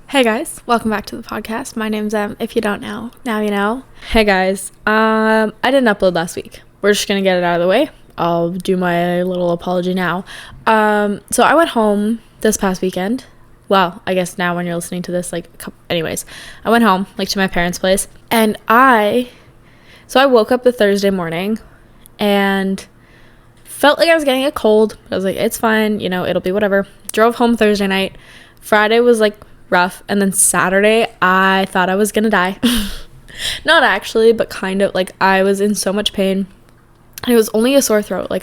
Hey guys, welcome back to the podcast. My name's Em. If you don't know, now you know. Hey guys, I didn't upload last week. We're just gonna get it out of the way. I'll do my little apology now. So I went home this past weekend. Well, I guess now when you're listening to this, anyways, I went home, to my parents' place, and I woke up the Thursday morning and felt like I was getting a cold. I was like, it's fine, it'll be whatever. Drove home Thursday night. Friday was rough, and then Saturday I thought I was gonna die. Not actually, but kind of. I was in so much pain, and it was only a sore throat. I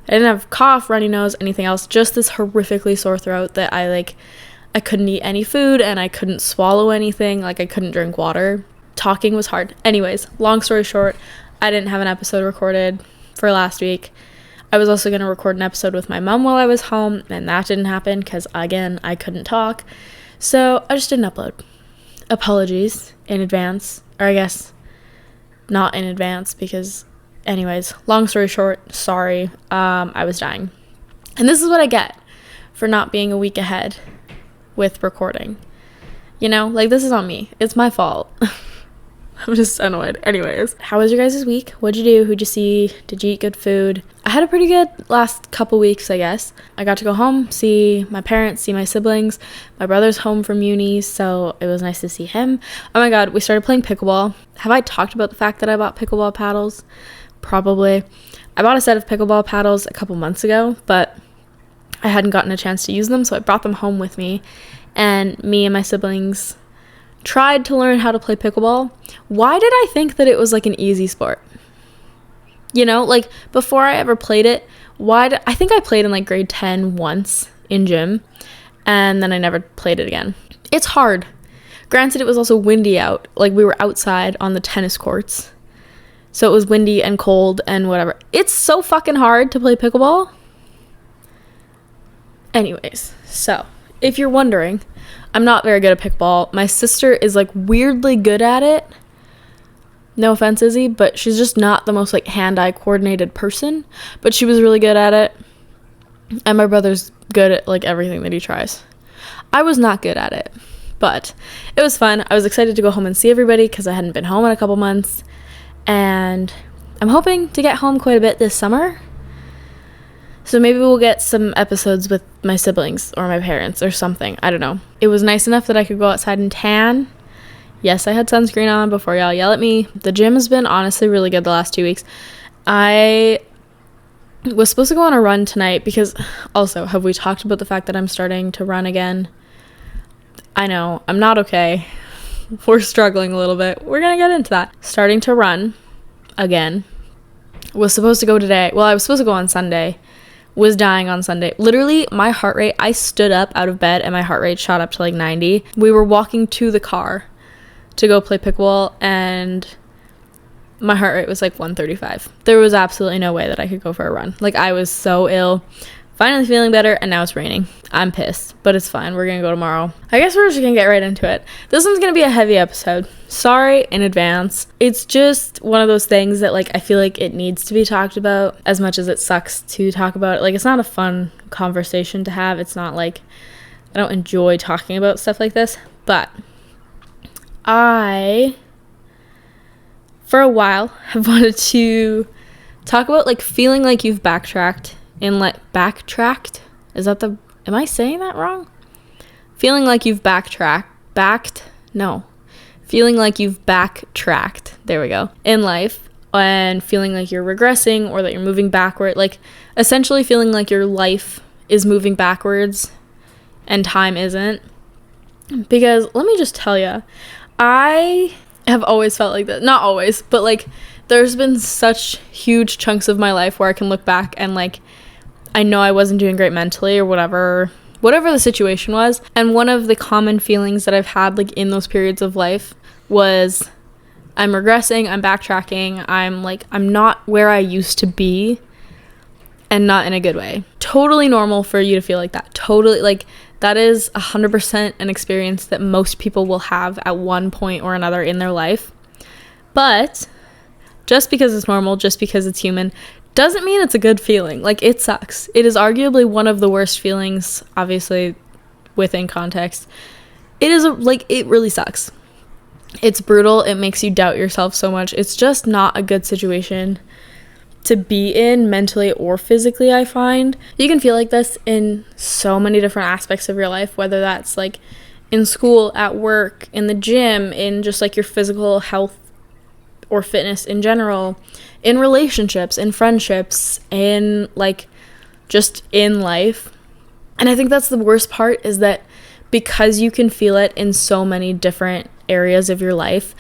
didn't have cough, runny nose, anything else, just this horrifically sore throat that I couldn't eat any food and I couldn't swallow anything. I couldn't drink water. Talking was hard. Anyways, long story short, I didn't have an episode recorded for last week. I was also going to record an episode with my mom while I was home, and that didn't happen because, again, I couldn't talk. So I just didn't upload. Apologies in advance. Or I guess not in advance because, anyways, long story short, sorry. I was dying. And this is what I get for not being a week ahead with recording. This is on me. It's my fault. I'm just annoyed. Anyways, how was your guys' week? What'd you do? Who'd you see? Did you eat good food? I had a pretty good last couple weeks, I guess. I got to go home, see my parents, see my siblings. My brother's home from uni, so it was nice to see him. Oh my god, we started playing pickleball. Have I talked about the fact that I bought pickleball paddles? Probably. I bought a set of pickleball paddles a couple months ago, but I hadn't gotten a chance to use them, so I brought them home with me. And me and my siblings tried to learn how to play pickleball. Why did I think that it was an easy sport? Before I ever played it, I think I played in grade 10 once in gym, and then I never played it again. It's hard. Granted, it was also windy out. We were outside on the tennis courts, so it was windy and cold and whatever. It's so fucking hard to play pickleball. Anyways, so if you're wondering, I'm not very good at pickleball. My sister is weirdly good at it. No offense, Izzy, but she's just not the most hand-eye coordinated person, but she was really good at it. And my brother's good at everything that he tries. I was not good at it, but it was fun. I was excited to go home and see everybody because I hadn't been home in a couple months, and I'm hoping to get home quite a bit this summer. So maybe we'll get some episodes with my siblings or my parents or something. I don't know. It was nice enough that I could go outside and tan. Yes, I had sunscreen on before y'all yell at me. The gym has been honestly really good the last 2 weeks. I was supposed to go on a run tonight because, also, have we talked about the fact that I'm starting to run again? I know, I'm not okay. We're struggling a little bit. We're going to get into that. Starting to run again. Was supposed to go today. Well, I was supposed to go on Sunday. Was dying on Sunday. Literally, my heart rate, I stood up out of bed and my heart rate shot up to 90. We were walking to the car to go play pickleball, and my heart rate was 135. There was absolutely no way that I could go for a run. I was so ill. Finally feeling better, and now it's raining. I'm pissed, but it's fine. We're gonna go tomorrow. I guess we're just gonna get right into it. This one's gonna be a heavy episode. Sorry in advance. It's just one of those things that I feel it needs to be talked about as much as it sucks to talk about it. It's not a fun conversation to have. It's not I don't enjoy talking about stuff like this, but I, for a while, have wanted to talk about feeling you've backtracked in backtracked? Is that am I saying that wrong? Feeling you've feeling you've backtracked, there we go, in life, and feeling you're regressing or that you're moving backward, essentially feeling your life is moving backwards and time isn't. Because let me just tell you, I have always felt like that. Not always, but there's been such huge chunks of my life where I can look back and I know I wasn't doing great mentally or whatever the situation was. And one of the common feelings that I've had in those periods of life was I'm regressing, I'm backtracking, I'm not where I used to be, and not in a good way. Totally normal for you to feel like that. Totally, that is 100% an experience that most people will have at one point or another in their life. But just because it's normal, just because it's human, doesn't mean it's a good feeling. It sucks. It is arguably one of the worst feelings, obviously within context, it is it really sucks. It's brutal. It makes you doubt yourself so much. It's just not a good situation to be in mentally or physically, I find. You can feel like this in so many different aspects of your life, whether that's like in school, at work, in the gym, in just like your physical health or fitness in general, in relationships, in friendships, in like just in life. And I think that's the worst part, is that because you can feel it in so many different areas of your life,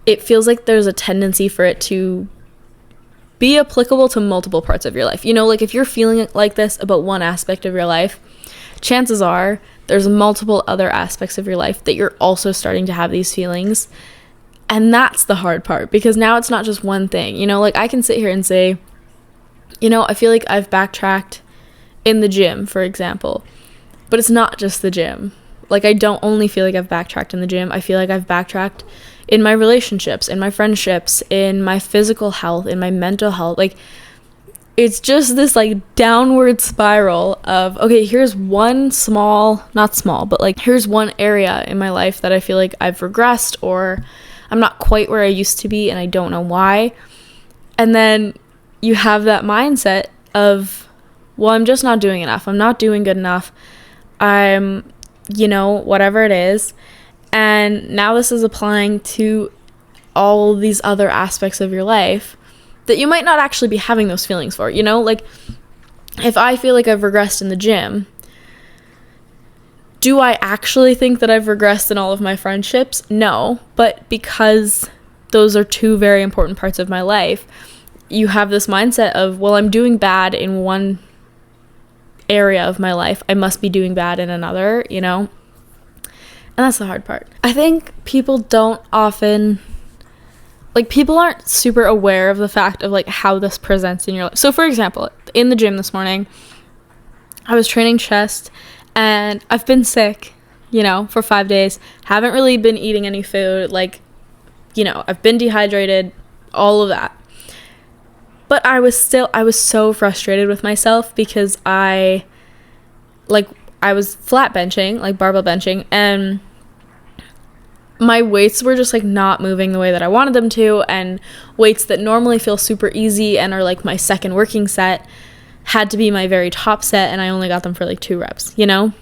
it feels like there's a tendency for it to be applicable to multiple parts of your life. You know, like if you're feeling like this about one aspect of your life, chances are there's multiple other aspects of your life that you're also starting to have these feelings. And that's the hard part, because now it's not just one thing. You know, like I can sit here and say, you know, I feel like I've backtracked in the gym, for example, but it's not just the gym. Like I don't only feel like I've backtracked in the gym. I feel like I've backtracked in my relationships, in my friendships, in my physical health, in my mental health. Like it's just this like downward spiral of, okay, here's one not small, but like here's one area in my life that I feel like I've regressed, or I'm not quite where I used to be and I don't know why. And then you have that mindset of, well, I'm just not doing enough. I'm not doing good enough. I'm, you know, whatever it is. And now this is applying to all these other aspects of your life that you might not actually be having those feelings for. You know, like if I feel like I've regressed in the gym, do I actually think that I've regressed in all of my friendships? No, but because those are two very important parts of my life, you have this mindset of, well, I'm doing bad in one area of my life, I must be doing bad in another, you know? And that's the hard part. I think people don't often, like people aren't super aware of the fact of like how this presents in your life. So for example, in the gym this morning, I was training chest and I've been sick, you know, for 5 days. Haven't really been eating any food. Like, you know, I've been dehydrated, all of that. But I was so frustrated with myself because I was flat benching, like barbell benching, and my weights were just like not moving the way that I wanted them to, and weights that normally feel super easy and are like my second working set had to be my very top set, and I only got them for like 2 reps, you know?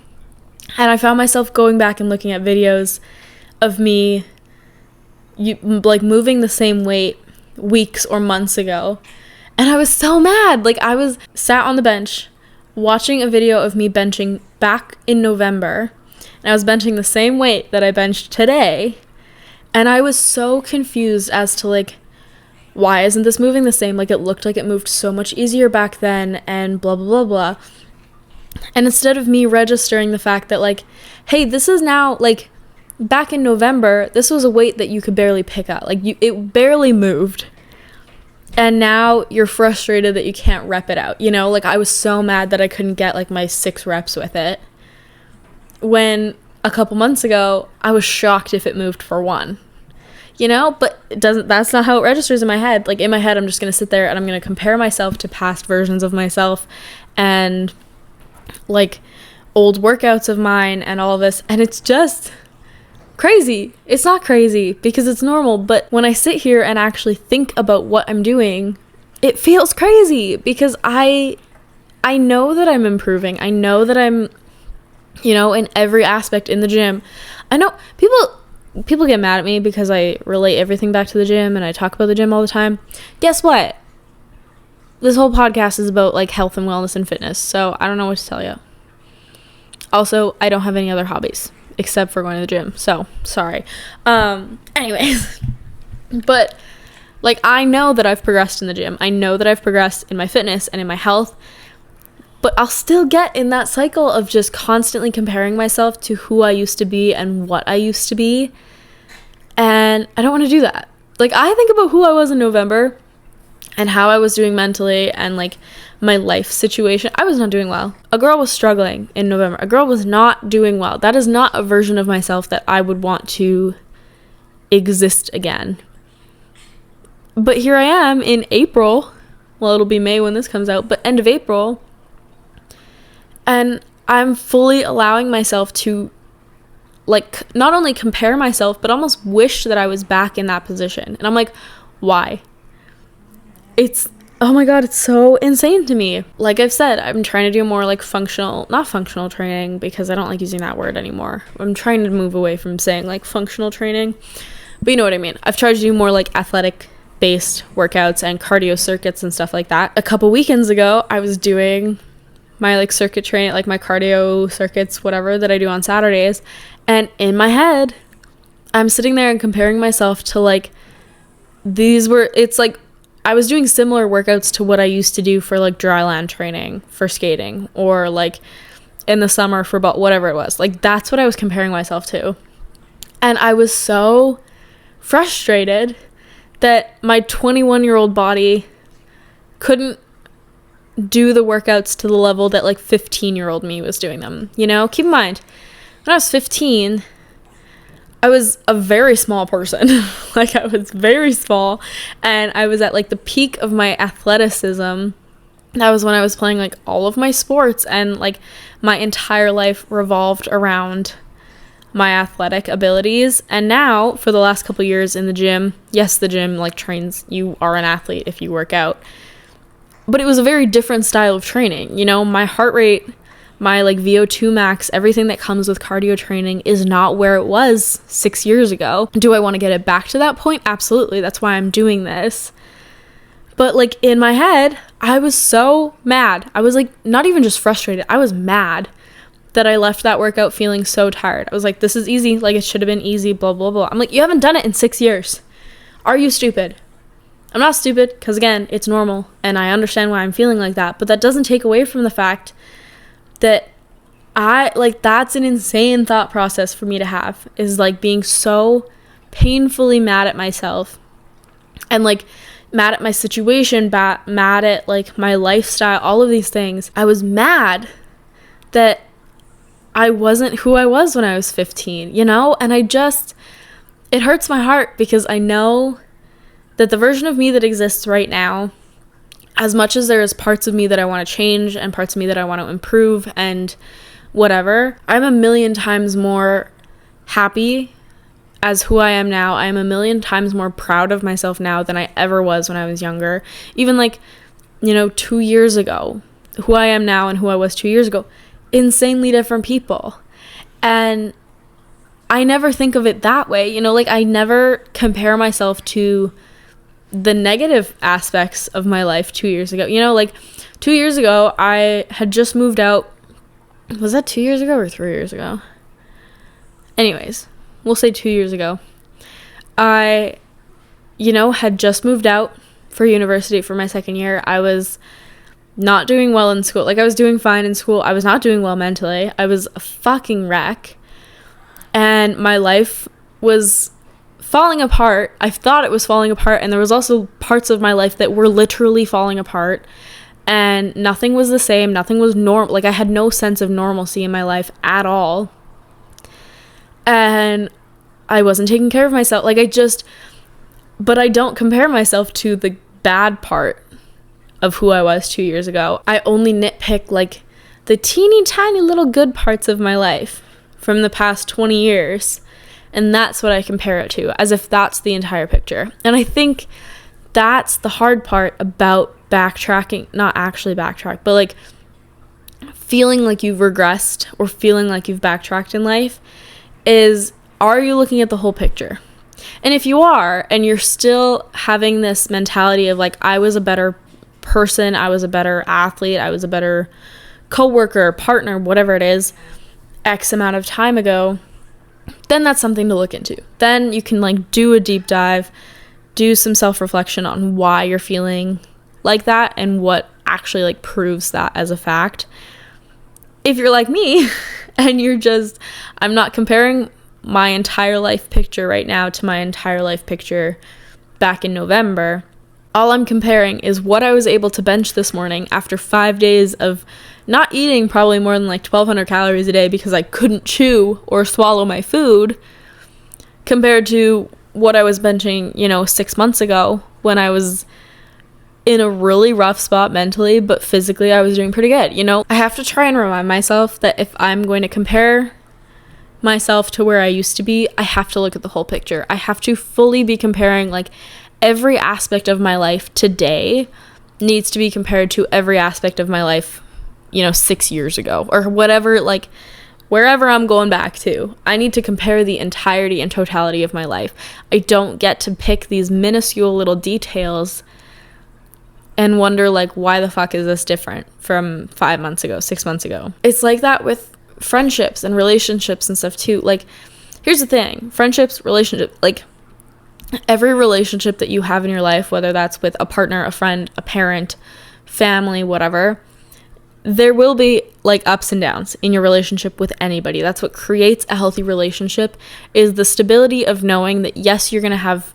And I found myself going back and looking at videos of me like moving the same weight weeks or months ago, and I was so mad. Like I was sat on the bench watching a video of me benching back in November, and I was benching the same weight that I benched today, and I was so confused as to like, why isn't this moving the same? Like it looked like it moved so much easier back then, and blah blah blah blah. And instead of me registering the fact that like, hey, this is now like, back in November, this was a weight that you could barely pick up, like it barely moved, and now you're frustrated that you can't rep it out, you know? Like I was so mad that I couldn't get like my 6 reps with it, when a couple months ago I was shocked if it moved for 1, you know? But that's not how it registers in my head. Like in my head, I'm just gonna sit there and I'm gonna compare myself to past versions of myself and like old workouts of mine and all of this, and it's just crazy. It's not crazy because it's normal, but when I sit here and actually think about what I'm doing, it feels crazy because I know that I'm improving. I know that I'm, you know, in every aspect in the gym. I know people get mad at me because I relate everything back to the gym and I talk about the gym all the time. Guess what? This whole podcast is about like health and wellness and fitness, so I don't know what to tell you. Also, I don't have any other hobbies except for going to the gym, so sorry. Anyways, but like I know that I've progressed in the gym. I know that I've progressed in my fitness and in my health, but I'll still get in that cycle of just constantly comparing myself to who I used to be and what I used to be, and I don't want to do that. Like I think about who I was in November and how I was doing mentally and like my life situation. I was not doing well. A girl was struggling in November. A girl was not doing well. That is not a version of myself that I would want to exist again. But here I am in April. Well, it'll be May when this comes out, but end of April. And I'm fully allowing myself to like not only compare myself, but almost wish that I was back in that position. And I'm like, why? It's, oh my God, it's so insane to me. Like I've said, I'm trying to do more like not functional training, because I don't like using that word anymore. I'm trying to move away from saying like functional training, but you know what I mean. I've tried to do more like athletic based workouts and cardio circuits and stuff like that. A couple weekends ago, I was doing my like circuit training, like my cardio circuits, whatever, that I do on Saturdays. And in my head, I'm sitting there and comparing myself to like, it's like I was doing similar workouts to what I used to do for like dryland training for skating, or like in the summer for whatever it was. Like that's what I was comparing myself to. And I was so frustrated that my 21-year-old body couldn't do the workouts to the level that like 15-year-old me was doing them. You know, keep in mind, when I was 15, I was a very small person. Like I was very small, and I was at like the peak of my athleticism. That was when I was playing like all of my sports, and like my entire life revolved around my athletic abilities. And now for the last couple years in the gym, yes, the gym like trains, you are an athlete if you work out, but it was a very different style of training. You know, my heart rate, my like VO2 max, everything that comes with cardio training is not where it was 6 years ago. Do I want to get it back to that point? Absolutely. That's why I'm doing this. But like in my head, I was so mad. I was like not even just frustrated. I was mad that I left that workout feeling so tired. I was like, this is easy. Like it should have been easy, blah, blah, blah. I'm like, you haven't done it in 6 years. Are you stupid? I'm not stupid, because again, it's normal and I understand why I'm feeling like that. But that doesn't take away from the fact that that's an insane thought process for me to have, is like being so painfully mad at myself and like mad at my situation, mad at like my lifestyle, all of these things. I was mad that I wasn't who I was when I was 15, you know? And it hurts my heart, because I know that the version of me that exists right now, as much as there is parts of me that I want to change and parts of me that I want to improve and whatever, I'm a million times more happy as who I am now. I am a million times more proud of myself now than I ever was when I was younger. Even like, you know, 2 years ago, who I am now and who I was 2 years ago, insanely different people. And I never think of it that way, you know, like I never compare myself to the negative aspects of my life 2 years ago. You know, like 2 years ago, I had just moved out. Was that 2 years ago or 3 years ago? Anyways, we'll say 2 years ago. I, you know, had just moved out for university for my second year. I was not doing well in school. Like I was doing fine in school. I was not doing well mentally. I was a fucking wreck. And my life was falling apart. I thought it was falling apart, and there was also parts of my life that were literally falling apart, and nothing was the same. Nothing was normal. Like I had no sense of normalcy in my life at all, and I wasn't taking care of myself. But I don't compare myself to the bad part of who I was 2 years ago. I only nitpick like the teeny tiny little good parts of my life from the past 20 years. And that's what I compare it to, as if that's the entire picture. And I think that's the hard part about backtracking, not actually backtrack, but like feeling like you've regressed or feeling like you've backtracked in life, is, are you looking at the whole picture? And if you are, and you're still having this mentality of like, I was a better person, I was a better athlete, I was a better coworker, partner, whatever it is, X amount of time ago, then that's something to look into. Then you can like do a deep dive, do some self-reflection on why you're feeling like that and what actually like proves that as a fact. If you're like me and I'm not comparing my entire life picture right now to my entire life picture back in November. All I'm comparing is what I was able to bench this morning after 5 days of not eating probably more than like 1,200 calories a day because I couldn't chew or swallow my food, compared to what I was benching, 6 months ago when I was in a really rough spot mentally, but physically I was doing pretty good. I have to try and remind myself that if I'm going to compare myself to where I used to be, I have to look at the whole picture. I have to fully be comparing, like, every aspect of my life today needs to be compared to every aspect of my life, 6 years ago or whatever, like, wherever I'm going back to. I need to compare the entirety and totality of my life. I don't get to pick these minuscule little details and wonder, like, why the fuck is this different from 5 months ago, 6 months ago? It's like that with friendships and relationships and stuff too. Like, here's the thing, friendships, relationships, like, every relationship that you have in your life, whether that's with a partner, a friend, a parent, family, whatever, there will be, like, ups and downs in your relationship with anybody. That's what creates a healthy relationship, is the stability of knowing that, yes, you're going to have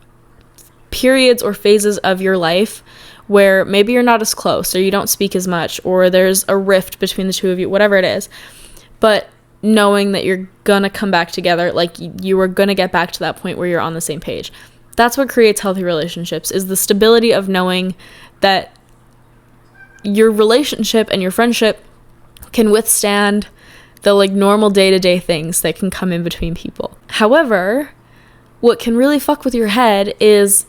periods or phases of your life where maybe you're not as close, or you don't speak as much, or there's a rift between the two of you, whatever it is. But knowing that you're gonna come back together, like, you are gonna get back to that point where you're on the same page. That's what creates healthy relationships, is the stability of knowing that your relationship and your friendship can withstand the, like, normal day-to-day things that can come in between people. However, what can really fuck with your head is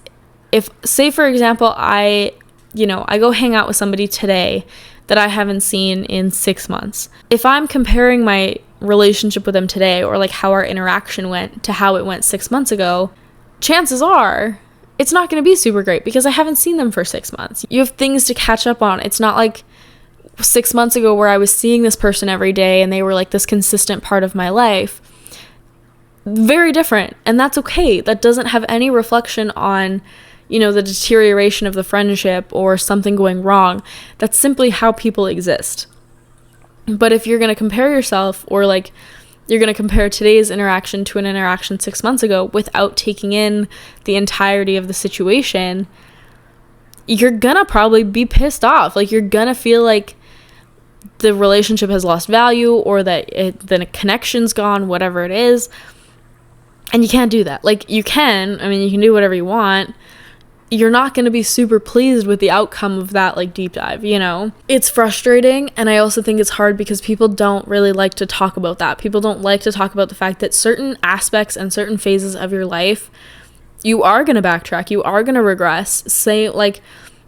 if, say, for example, I go hang out with somebody today that I haven't seen in 6 months. If I'm comparing my relationship with them today, or, like, how our interaction went to how it went 6 months ago, chances are it's not going to be super great because I haven't seen them for 6 months. You have things to catch up on. It's not like 6 months ago where I was seeing this person every day and they were, like, this consistent part of my life. Very different. And that's okay. That doesn't have any reflection on, the deterioration of the friendship or something going wrong. That's simply how people exist. But if you're going to compare yourself, or, like, you're going to compare today's interaction to an interaction 6 months ago without taking in the entirety of the situation, you're going to probably be pissed off. Like, you're going to feel like the relationship has lost value, or that the connection's gone, whatever it is. And you can't do that. Like, you can do whatever you want. You're not going to be super pleased with the outcome of that, like, deep dive, It's frustrating, and I also think it's hard because people don't really like to talk about that. People don't like to talk about the fact that certain aspects and certain phases of your life, you are going to backtrack, you are going to regress. Say, like,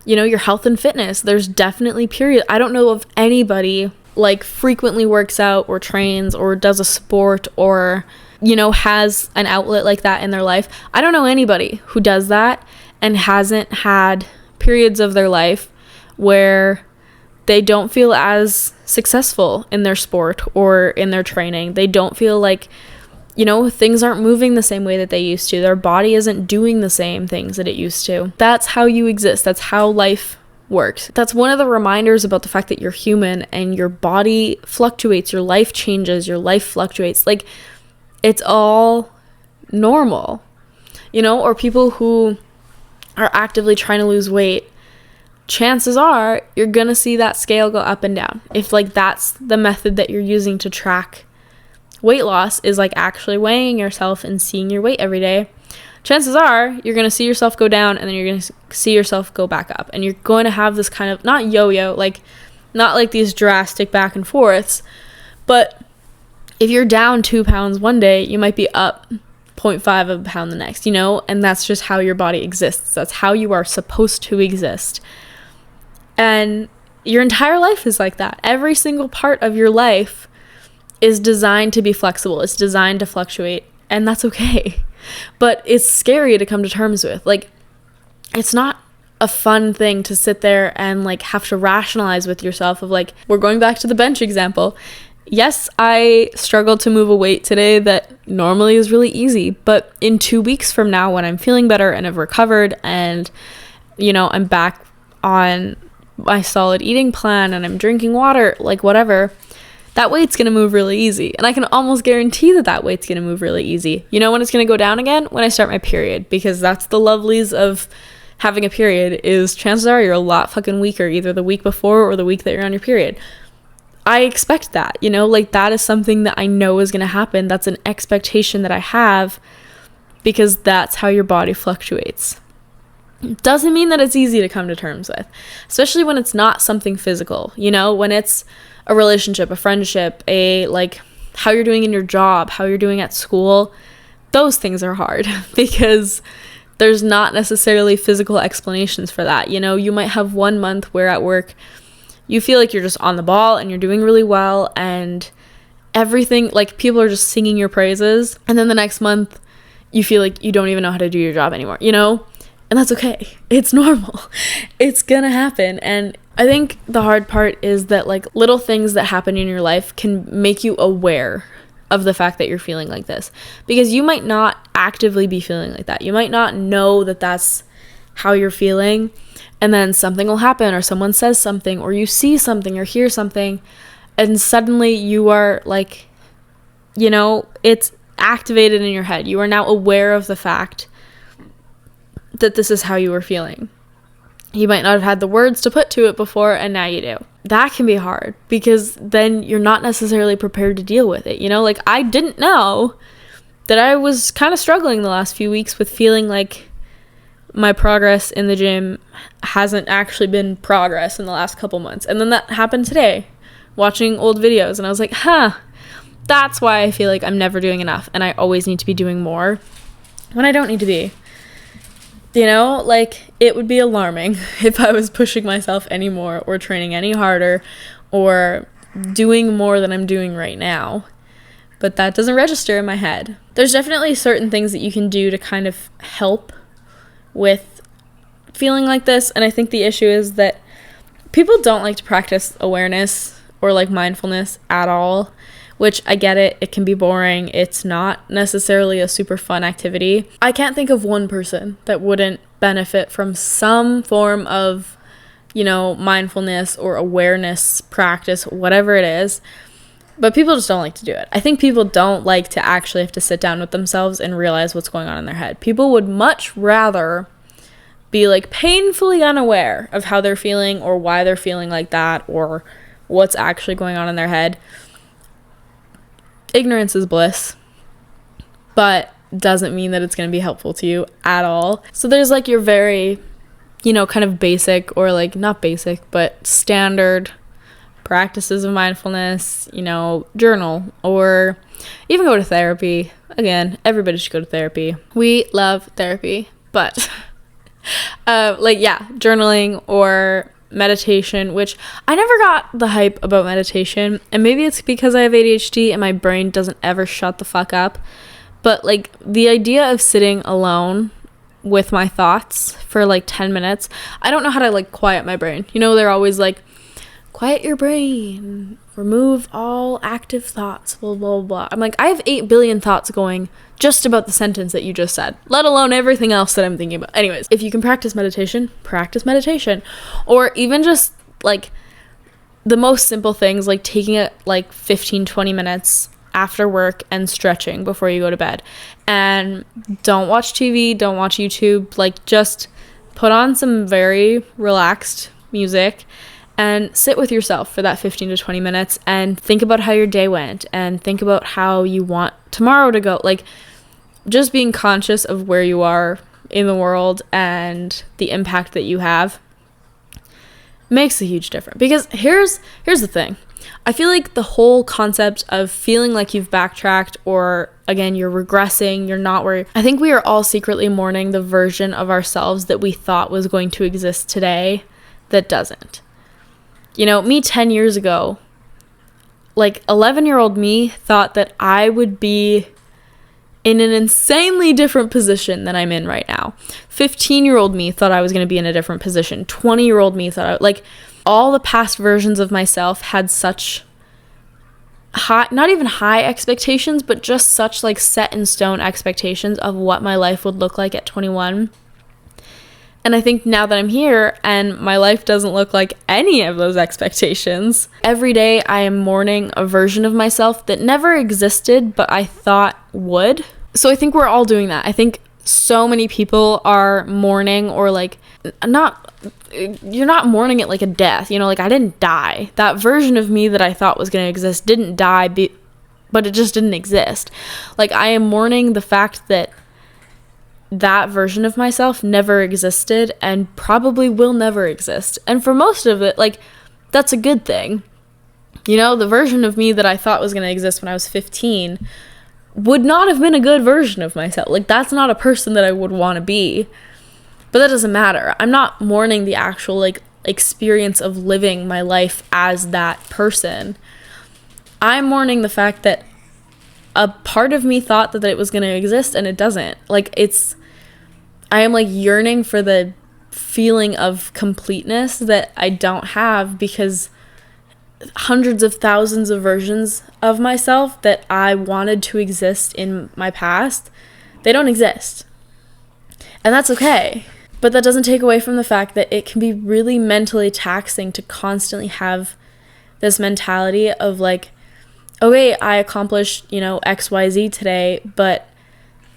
your health and fitness, there's definitely periods. I don't know of anybody, like, frequently works out or trains or does a sport or, has an outlet like that in their life. I don't know anybody who does that and hasn't had periods of their life where they don't feel as successful in their sport or in their training. They don't feel like, things aren't moving the same way that they used to. Their body isn't doing the same things that it used to. That's how you exist. That's how life works. That's one of the reminders about the fact that you're human and your body fluctuates, your life changes, your life fluctuates. Like, it's all normal, or people who are actively trying to lose weight, chances are you're gonna see that scale go up and down. If, like, that's the method that you're using to track weight loss, is, like, actually weighing yourself and seeing your weight every day, chances are you're gonna see yourself go down and then you're gonna see yourself go back up, and you're going to have this kind of, not yo-yo, like, not like these drastic back and forths, but if you're down 2 pounds one day, you might be up 0.5 of a pound the next, and that's just how your body exists. That's how you are supposed to exist. And your entire life is like that. Every single part of your life is designed to be flexible. It's designed to fluctuate, and that's okay. But it's scary to come to terms with. Like, it's not a fun thing to sit there and, like, have to rationalize with yourself of, like, we're going back to the bench example. Yes, I struggled to move a weight today that normally is really easy, but in 2 weeks from now, when I'm feeling better and have recovered and, I'm back on my solid eating plan and I'm drinking water, like, whatever, that weight's going to move really easy. And I can almost guarantee that weight's going to move really easy. When it's going to go down again? When I start my period, because that's the lovelies of having a period, is chances are you're a lot fucking weaker either the week before or the week that you're on your period. I expect that, like, that is something that I know is going to happen. That's an expectation that I have because that's how your body fluctuates. It doesn't mean that it's easy to come to terms with, especially when it's not something physical, when it's a relationship, a friendship, a, like, how you're doing in your job, how you're doing at school. Those things are hard because there's not necessarily physical explanations for that. You know, you might have 1 month where at work you feel like you're just on the ball and you're doing really well and everything, like people are just singing your praises. And then the next month you feel like you don't even know how to do your job anymore, you know? And that's okay. It's normal. It's gonna happen. And I think the hard part is that like little things that happen in your life can make you aware of the fact that you're feeling like this, because you might not actively be feeling like that. You might not know that that's how you're feeling, and then something will happen or someone says something or you see something or hear something and suddenly you are like, you know, it's activated in your head. You are now aware of the fact that this is how you were feeling. You might not have had the words to put to it before, and now you do. That can be hard because then you're not necessarily prepared to deal with it. You know, like I didn't know that I was kind of struggling the last few weeks with feeling like my progress in the gym hasn't actually been progress in the last couple months. And then that happened today, watching old videos, and I was like, that's why I feel like I'm never doing enough and I always need to be doing more when I don't need to be. You know, like it would be alarming if I was pushing myself anymore or training any harder or doing more than I'm doing right now. But that doesn't register in my head. There's definitely certain things that you can do to kind of help with feeling like this. And I think the issue is that people don't like to practice awareness or like mindfulness at all, which I get it. It can be boring. It's not necessarily a super fun activity. I can't think of one person that wouldn't benefit from some form of, you know, mindfulness or awareness practice, whatever it is. But people just don't like to do it. I think people don't like to actually have to sit down with themselves and realize what's going on in their head. People would much rather be like painfully unaware of how they're feeling or why they're feeling like that or what's actually going on in their head. Ignorance is bliss, but doesn't mean that it's going to be helpful to you at all. So there's like your very, you know, kind of basic or like not basic, but standard practices of mindfulness, you know, journal or even go to therapy. Again, everybody should go to therapy. We love therapy, but journaling or meditation, which I never got the hype about meditation, and maybe it's because I have ADHD and my brain doesn't ever shut the fuck up, but like the idea of sitting alone with my thoughts for like 10 minutes, I don't know how to like quiet my brain. You know, they're always like, quiet your brain, remove all active thoughts, blah, blah, blah. I'm like, I have 8 billion thoughts going just about the sentence that you just said, let alone everything else that I'm thinking about. Anyways, if you can practice meditation. Or even just like the most simple things, like taking it like 15-20 minutes after work and stretching before you go to bed. And don't watch TV, don't watch YouTube, like just put on some very relaxed music and sit with yourself for that 15 to 20 minutes and think about how your day went and think about how you want tomorrow to go. Like, just being conscious of where you are in the world and the impact that you have makes a huge difference. Because here's the thing. I feel like the whole concept of feeling like you've backtracked or, again, you're regressing, you're not where... I think we are all secretly mourning the version of ourselves that we thought was going to exist today that doesn't. You know, me 10 years ago, like 11-year-old me thought that I would be in an insanely different position than I'm in right now. 15-year-old me thought I was going to be in a different position. 20-year-old me thought, like, all the past versions of myself had such high, not even high expectations, but just such like set in stone expectations of what my life would look like at 21. And I think now that I'm here and my life doesn't look like any of those expectations, every day I am mourning a version of myself that never existed, but I thought would. So I think we're all doing that. I think so many people are mourning, or like, you're not mourning it like a death, you know, like I didn't die. That version of me that I thought was going to exist didn't die, but it just didn't exist. Like, I am mourning the fact that that version of myself never existed and probably will never exist. And for most of it, like, that's a good thing. You know, the version of me that I thought was going to exist when I was 15 would not have been a good version of myself. Like, that's not a person that I would want to be. But that doesn't matter. I'm not mourning the actual, like, experience of living my life as that person. I'm mourning the fact that a part of me thought that it was going to exist, and it doesn't. Like, I am, like, yearning for the feeling of completeness that I don't have, because hundreds of thousands of versions of myself that I wanted to exist in my past, they don't exist. And that's okay. But that doesn't take away from the fact that it can be really mentally taxing to constantly have this mentality of like, okay, I accomplished, XYZ today, but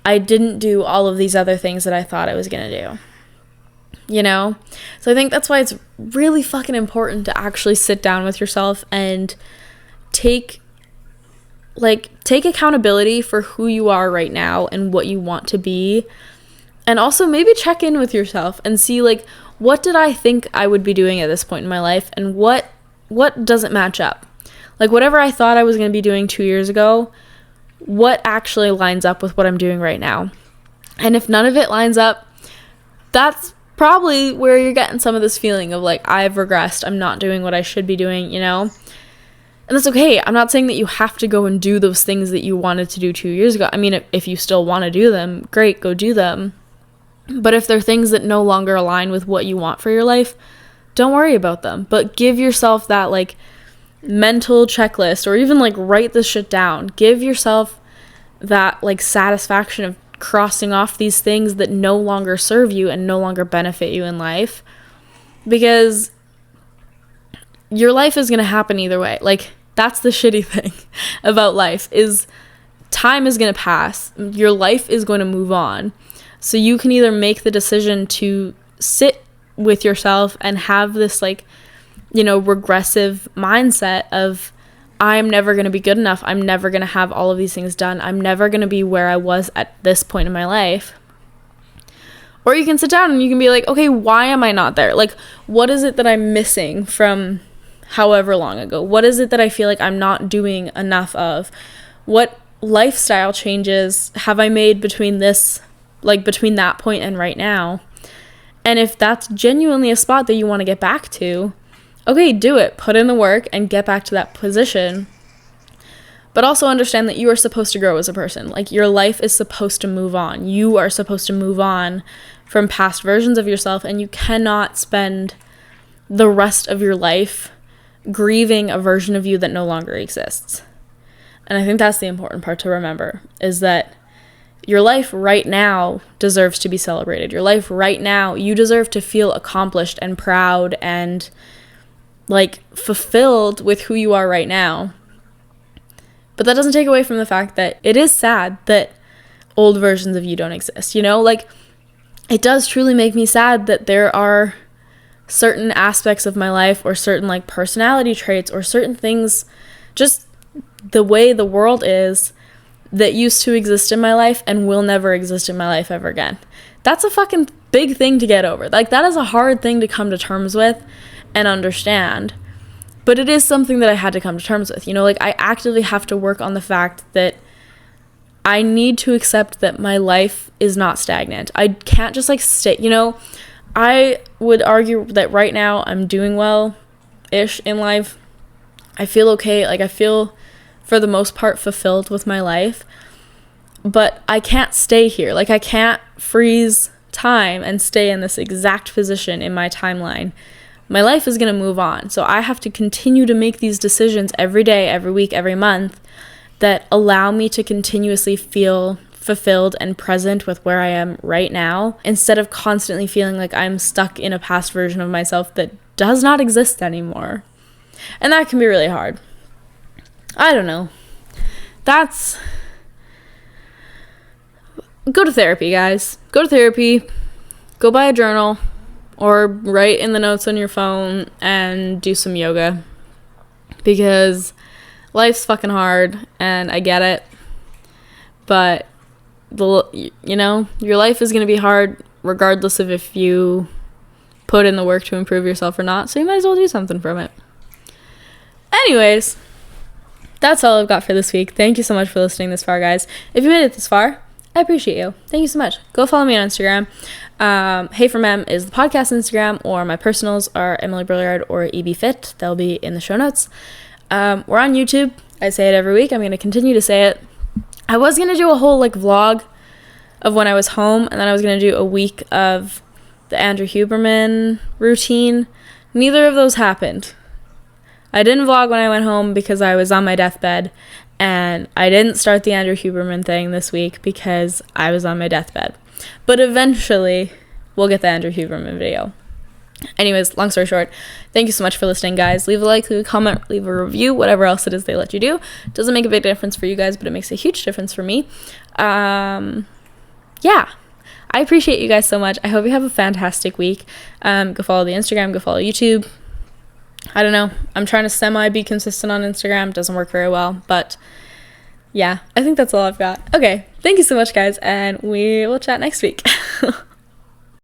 I didn't do all of these other things that I thought I was going to do. So I think that's why it's really fucking important to actually sit down with yourself and take accountability for who you are right now and what you want to be. And also maybe check in with yourself and see, like, what did I think I would be doing at this point in my life, and what doesn't match up? Like, whatever I thought I was going to be doing 2 years ago, what actually lines up with what I'm doing right now? And if none of it lines up, that's probably where you're getting some of this feeling of like, I've regressed, I'm not doing what I should be doing, And that's okay. I'm not saying that you have to go and do those things that you wanted to do 2 years ago. I mean, if you still want to do them, great, go do them. But if they're things that no longer align with what you want for your life, don't worry about them. But give yourself that, like, mental checklist, or even, like, write this shit down. Give yourself that, like, satisfaction of crossing off these things that no longer serve you and no longer benefit you in life, because your life is going to happen either way. Like, that's the shitty thing about life, is time is going to pass. Your life is going to move on. So you can either make the decision to sit with yourself and have this, like, regressive mindset of, I'm never going to be good enough. I'm never going to have all of these things done. I'm never going to be where I was at this point in my life. Or you can sit down and you can be like, okay, why am I not there? Like, what is it that I'm missing from however long ago? What is it that I feel like I'm not doing enough of? What lifestyle changes have I made between that point and right now? And if that's genuinely a spot that you want to get back to, okay, do it. Put in the work and get back to that position. But also understand that you are supposed to grow as a person. Like, your life is supposed to move on. You are supposed to move on from past versions of yourself, and you cannot spend the rest of your life grieving a version of you that no longer exists. And I think that's the important part to remember, is that your life right now deserves to be celebrated. Your life right now, you deserve to feel accomplished and proud and, like, fulfilled with who you are right now. But that doesn't take away from the fact that it is sad that old versions of you don't exist. Like, it does truly make me sad that there are certain aspects of my life, or certain, like, personality traits, or certain things, just the way the world is, that used to exist in my life and will never exist in my life ever again. That's a fucking big thing to get over. Like, that is a hard thing to come to terms with and understand. But it is something that I had to come to terms with. Like, I actively have to work on the fact that I need to accept that my life is not stagnant. I can't just, like, stay. I would argue that right now I'm doing well-ish in life. I feel okay. Like, I feel, for the most part, fulfilled with my life. But I can't stay here. Like, I can't freeze time and stay in this exact position in my timeline. My life is going to move on. So I have to continue to make these decisions every day, every week, every month that allow me to continuously feel fulfilled and present with where I am right now, instead of constantly feeling like I'm stuck in a past version of myself that does not exist anymore. And that can be really hard. I don't know. Go to therapy, guys. Go to therapy. Go buy a journal. Or write in the notes on your phone and do some yoga. Because life's fucking hard, and I get it. But, your life is going to be hard regardless of if you put in the work to improve yourself or not. So you might as well do something from it. Anyways, that's all I've got for this week. Thank you so much for listening this far, guys. If you made it this far, I appreciate you. Thank you so much. Go follow me on Instagram. Hey from Em is the podcast Instagram, or my personals are Emily Brilliard or EBFit. They'll be in the show notes. We're on YouTube. I say it every week. I'm going to continue to say it. I was going to do a whole vlog of when I was home, and then I was going to do a week of the Andrew Huberman routine. Neither of those happened. I didn't vlog when I went home because I was on my deathbed, and I didn't start the Andrew Huberman thing this week because I was on my deathbed. But eventually, we'll get the Andrew Huberman video. Anyways, long story short, thank you so much for listening, guys. Leave a like, leave a comment, leave a review, whatever else it is they let you do. It doesn't make a big difference for you guys, but it makes a huge difference for me. Yeah, I appreciate you guys so much. I hope you have a fantastic week. Go follow the Instagram, go follow YouTube. I don't know. I'm trying to be consistent on Instagram. Doesn't work very well, but yeah, I think that's all I've got. Okay, thank you so much, guys, and we will chat next week.